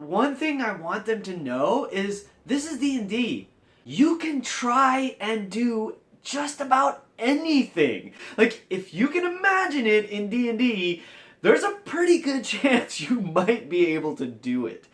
one thing I want them to know is this is D&D. You can try and do just about anything. Like, if you can imagine it in D&D, there's a pretty good chance you might be able to do it.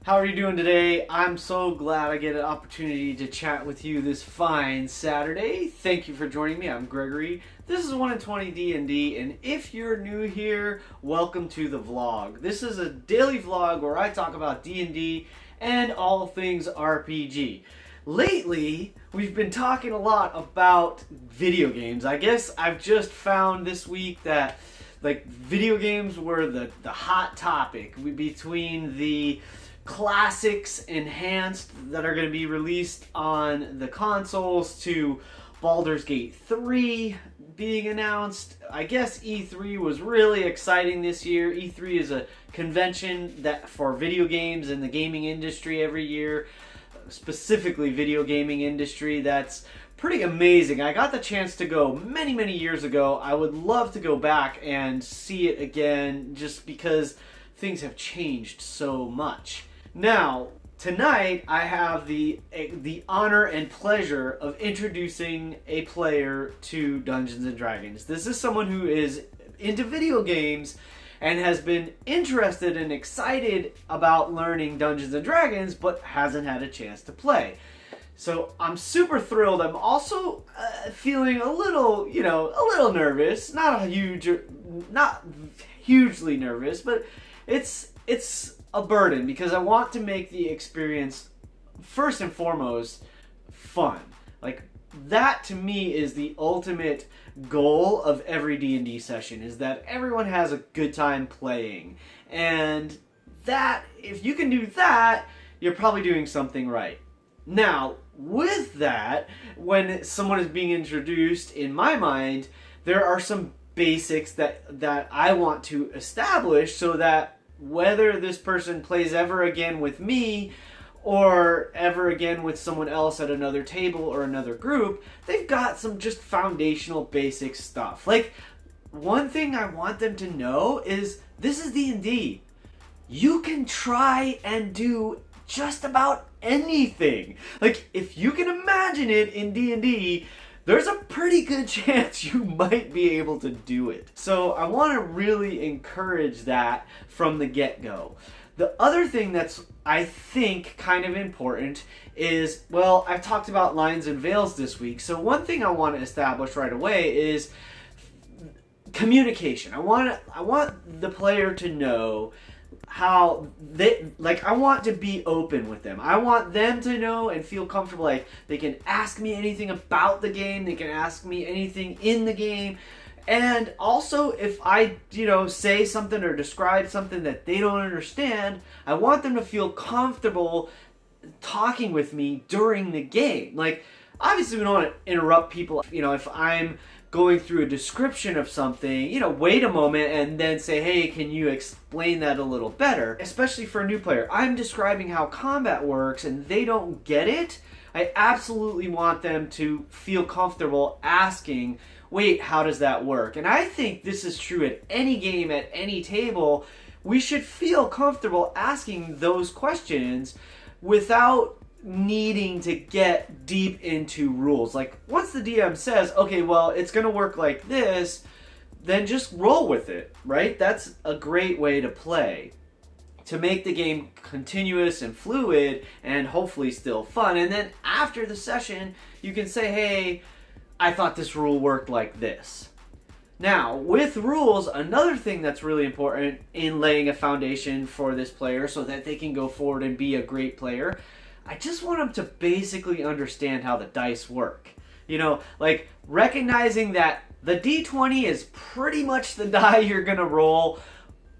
How are you doing today? I'm so glad I get an opportunity to chat with you this fine Saturday. Thank you for joining me. I'm Gregory. This is 1 in 20 D&D, and if you're new here, welcome to the vlog. This is a daily vlog where I talk about D&D and all things RPG. Lately, we've been talking a lot about video games. I guess I've just found this week that video games were the hot topic between the classics enhanced that are going to be released on the consoles to Baldur's Gate 3 being announced. I guess E3 was really exciting this year. E3 is a convention that for video games and the gaming industry every year, specifically video gaming industry, that's pretty amazing. I got the chance to go many years ago. I would love to go back and see it again just because things have changed so much. Now, tonight I have the honor and pleasure of introducing a player to Dungeons and Dragons. This is someone who is into video games and has been interested and excited about learning Dungeons and Dragons, but hasn't had a chance to play. So I'm super thrilled. I'm also feeling a little nervous. Not hugely nervous, but it's a burden because I want to make the experience first and foremost fun. Like, that to me is the ultimate goal of every D&D session, is that everyone has a good time playing. And that, if you can do that, you're probably doing something right. Now, with that, when someone is being introduced, in my mind, there are some basics that I want to establish so that whether this person plays ever again with me or ever again with someone else at another table or another group, they've got some just foundational basic stuff. Like, one thing I want them to know is this is D&D. You can try and do just about anything. Like, if you can imagine it in D&D, there's a pretty good chance you might be able to do it. So I want to really encourage that from the get-go. The other thing that's, I think, kind of important is, well, I've talked about lines and veils this week. So one thing I want to establish right away is communication. I want the player to know how I want to be open with them. I want them to know and feel comfortable, like they can ask me anything about the game, they can ask me anything in the game. And also, if I, say something or describe something that they don't understand, I want them to feel comfortable talking with me during the game. Like, obviously we don't want to interrupt people. If I'm going through a description of something, wait a moment and then say, hey, can you explain that a little better? Especially for a new player. I'm describing how combat works and they don't get it. I absolutely want them to feel comfortable asking, wait, how does that work? And I think this is true at any game, at any table. We should feel comfortable asking those questions without needing to get deep into rules. Like, once the DM says, okay, well, it's going to work like this, then just roll with it, right? That's a great way to play, to make the game continuous and fluid and hopefully still fun. And then after the session, you can say, hey, I thought this rule worked like this. Now, with rules, another thing that's really important in laying a foundation for this player so that they can go forward and be a great player, I just want them to basically understand how the dice work. Like recognizing that the D20 is pretty much the die you're going to roll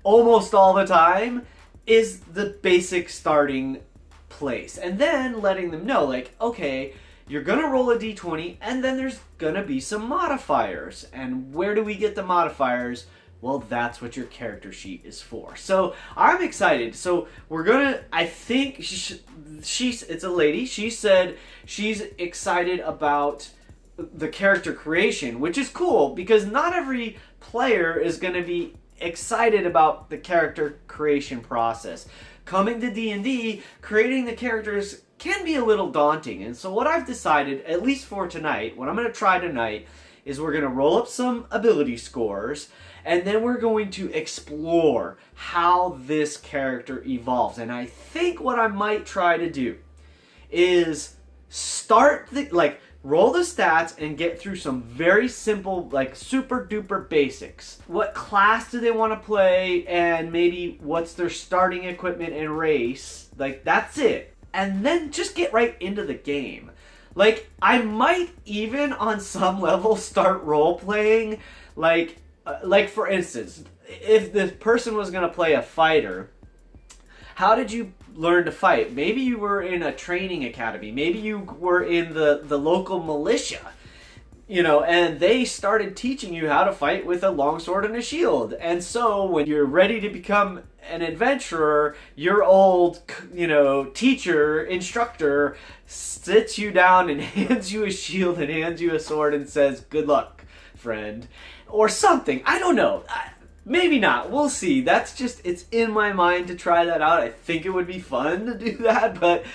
almost all the time is the basic starting place. And then letting them know, like, okay, you're going to roll a D20 and then there's going to be some modifiers. And where do we get the modifiers? Well, that's what your character sheet is for. So I'm excited. So we're gonna, I think it's a lady. She said she's excited about the character creation, which is cool because not every player is gonna be excited about the character creation process. Coming to D&D, creating the characters can be a little daunting. And so what I've decided, at least for tonight, what I'm going to try tonight, is we're going to roll up some ability scores, and then we're going to explore how this character evolves. And I think what I might try to do is roll the stats and get through some very simple, like super duper basics. What class do they want to play, and maybe what's their starting equipment and race. Like, that's it. And then just get right into the game. Like, I might even on some level start role-playing, like for instance, if the person was going to play a fighter, how did you learn to fight? Maybe you were in a training academy. Maybe you were in the local militia, and they started teaching you how to fight with a longsword and a shield. And so when you're ready to become an adventurer, your old, teacher, instructor sits you down and hands you a shield and hands you a sword and says, "Good luck, friend," or something. I don't know. Maybe not. We'll see. It's in my mind to try that out. I think it would be fun to do that, but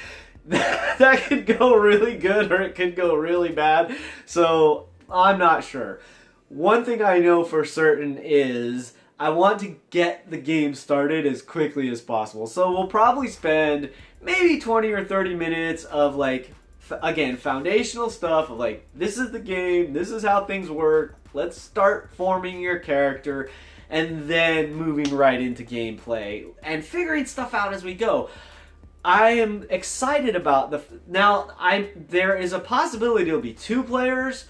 that could go really good or it could go really bad. So I'm not sure. One thing I know for certain is I want to get the game started as quickly as possible. So we'll probably spend maybe 20 or 30 minutes of again, foundational stuff of this is the game, this is how things work, let's start forming your character, and then moving right into gameplay and figuring stuff out as we go. I am excited about there is a possibility it'll be 2 players.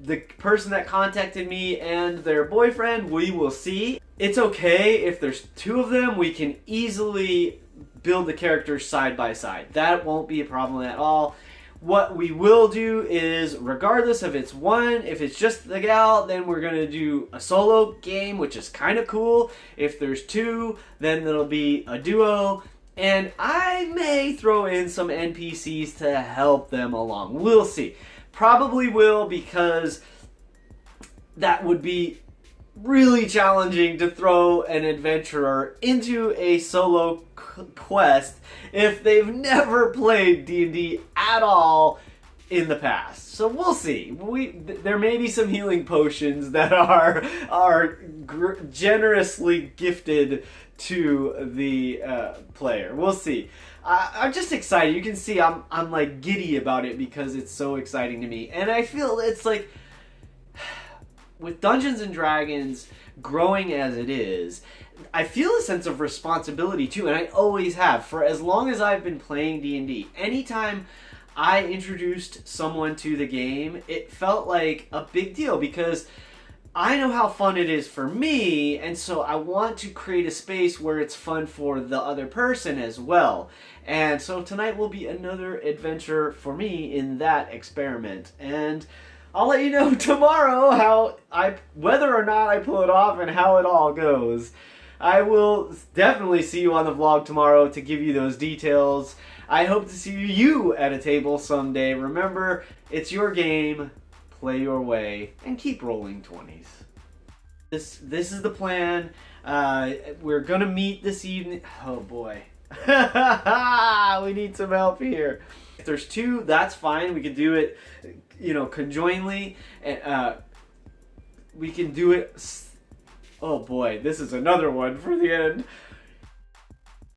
The person that contacted me and their boyfriend, we will see. It's okay if there's 2 of them. We can easily build the characters side by side. That won't be a problem at all. What we will do is, regardless if it's just the gal, then we're going to do a solo game, which is kind of cool. If there's 2, then it'll be a duo. And I may throw in some NPCs to help them along. We'll see. Probably will, because that would be really challenging to throw an adventurer into a solo quest if they've never played D&D at all in the past. So we'll see. There may be some healing potions that are generously gifted to the player. We'll see. I'm just excited. You can see I'm like giddy about it because it's so exciting to me. And I feel it's like, with Dungeons and Dragons growing as it is, I feel a sense of responsibility too, and I always have. For as long as I've been playing D&D, anytime I introduced someone to the game, it felt like a big deal because I know how fun it is for me, and so I want to create a space where it's fun for the other person as well. And so tonight will be another adventure for me in that experiment. And I'll let you know tomorrow whether or not I pull it off and how it all goes. I will definitely see you on the vlog tomorrow to give you those details. I hope to see you at a table someday. Remember, it's your game. Play your way and keep rolling 20s. This is the plan. We're gonna meet this evening. Oh boy. We need some help here. If there's 2, that's fine. We can do it, conjointly. And we can do it. Oh boy, this is another one for the end.